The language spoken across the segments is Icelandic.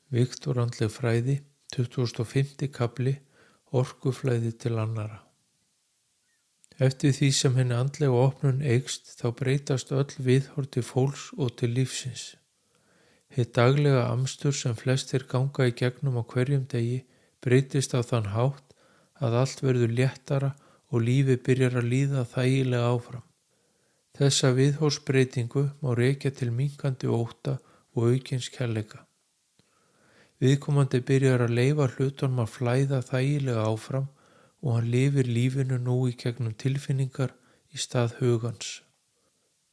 Viktor andleg fræði, 25. kafli, orkuflæði til annara. Eftir því sem henni andlega opnun eykst þá breytast öll viðhorf til fólks og til lífsins. Hið daglega amstur sem flestir ganga í gegnum á hverjum degi breytist á þann hátt að allt verður léttara og lífið byrjar að líða þægilega áfram. Þessa viðhorfsbreytingu má rekja til minnkandi ótta og aukins kærleika. Viðkomandi byrjar að leyfa hlutunum að flæða þægilega áfram og hann lifir lífinu nú í gegnum tilfinningar í stað hugans.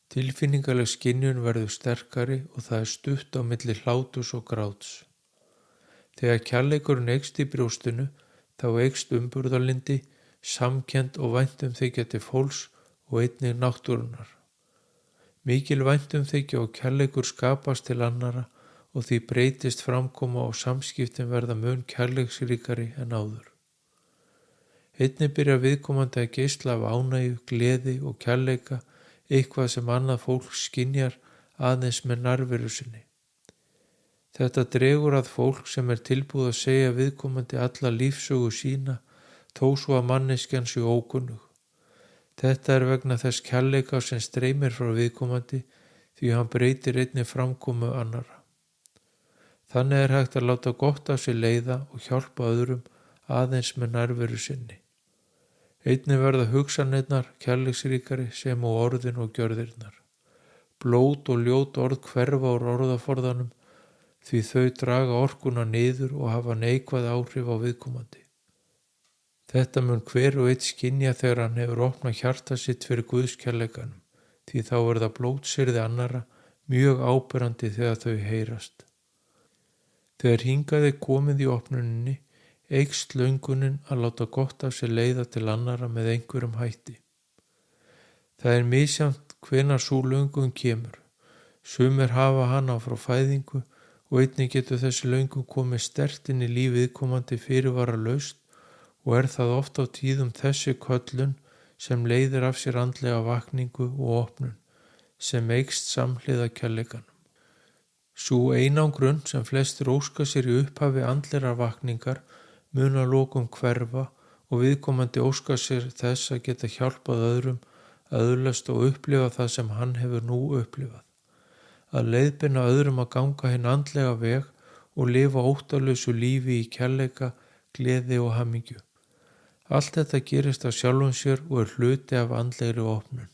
Tilfinningaleg skynjun verður sterkari og það er stutt á milli hláturs og gráts. Þegar kærleikurinn eykst í brjóstinu þá eykst umburðarlyndi, samkennd og væntumþykja til fólks og einnig náttúrunnar. Mikil væntumþykja og kærleikur skapast til annara og því breytist framkoma og samskiptin verða mun kærleiksríkari en áður. Einnig byrjar viðkomandi að geisla af ánægju, gleði og kærleika, eitthvað sem annað fólk skynjar aðeins með nærveru sinni. Þetta dregur að fólk sem er tilbúið að segja viðkomandi alla lífsögu sína, þó svo að manneskjan sé ókunnug. Þetta er vegna þess kærleika sem streymir frá viðkomandi því hann breytir einnig framkomu annara. Þannig er hægt að láta gott af sér leiða og hjálpa öðrum aðeins með nærveru sinni. Einnig verða hugsanirnar kærleiksríkari sem og orðin og gjörðirnar. Blót og ljót orð hverfa úr orðaforðanum því þau draga orkuna niður og hafa neikvæð áhrif á viðkomandi. Þetta mun hver og einn skynja þegar hann hefur opnað hjarta sitt fyrir Guðskærleikanum því þá verða blótsyrði annara mjög áberandi þegar þau heyrast. Þegar hingað er komið í opnuninni eykst löngunin að láta gott af sér leiða til annara með einhverjum hætti. Það er misjafnt hvenær sú löngun kemur. Sumir hafa hana frá fæðingu og einnig getur þessi löngun komið sterkt inn í líf viðkomandi fyrirvaralaust og er það oft á tíðum þessi köllun sem leiðir af sér andlega vakningu og opnun sem eykst samhliða kærleikanum. Sú einangrun sem flestir óska sér í upphafi andlerar vakningar mun að lokum hverfa og viðkomandi óska sér þess að geta hjálpað öðrum að öðlast og upplifa það sem hann hefur nú upplifað. Að leiðbeina öðrum að ganga hinn andlega veg og lifa óttalausu lífi í kærleika, gleði og hamingju. Allt þetta gerist af sjálfum sér og er hluti af andlegri opnun.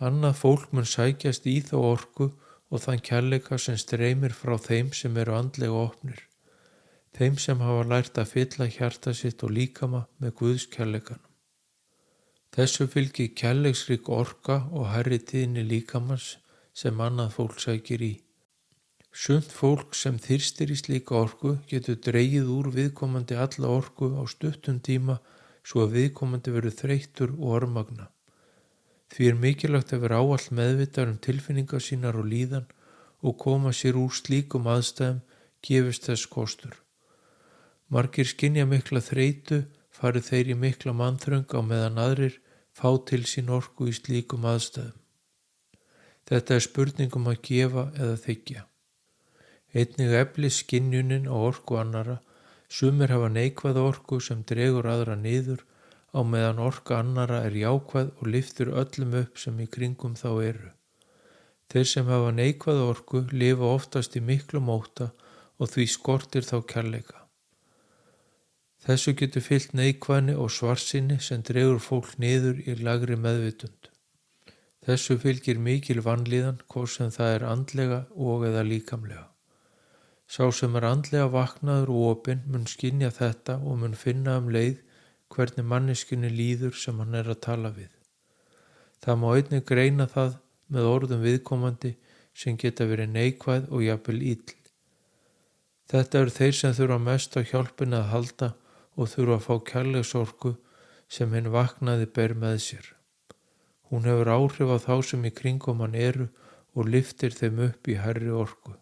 Annað fólk mun sækjast í þá orku og þann kærleika sem streymir frá þeim sem eru andlega opnir, þeim sem hafa lært að fylla hjarta sitt og líkama með Guðs kærleikanum. Þessu fylgir kærleiksrík orka og hærri tíðni líkamans sem annað fólk sækir í. Sumt fólk sem þyrstir í slíka orku getur dregið úr viðkomandi alla orku á stuttum tíma svo að viðkomandi verður þreyttur og örmagna. Því er mikilvægt að vera ávallt meðvitaður tilfinningar sínar og líðan og koma sér úr slíkum aðstæðum gefist þess kostur. Margir skynja mikla þreytu, fari þeir í mikla mannþröng á meðan aðrir fá til sín orku í slíkum aðstæðum. Þetta er spurningum að gefa eða þiggja. Einnig eflir skynjunin á orku annara, sumir hafa neikvæða orku sem dregur aðra niður á meðan orka annara er jákvæð og lyftir öllum upp sem í kringum þá eru. Þeir sem hafa neikvæða orku lifa oftast í miklum ótta og því skortir þá kærleika. Þessu getur fylgt neikvæðni og svartsýni sem dregur fólk niður í lægri meðvitund. Þessu fylgir mikil vanlíðan hvort sem það er andlega og eða líkamlega. Sá sem er andlega vaknaður og opinn mun skynja þetta og mun finna leið hvernig manneskjunni líður sem hann er að tala við. Það má einnig greina það með orðum viðkomandi sem geta verið neikvæð og jafnvel ill. Þetta eru þeir sem þurfa mest á hjálpinni að halda og þurfa að fá kærleiksorku sem hinn vaknaði ber með sér. Hún hefur áhrif á þá sem í kringum hann eru og lyftir þeim upp í hærri orku.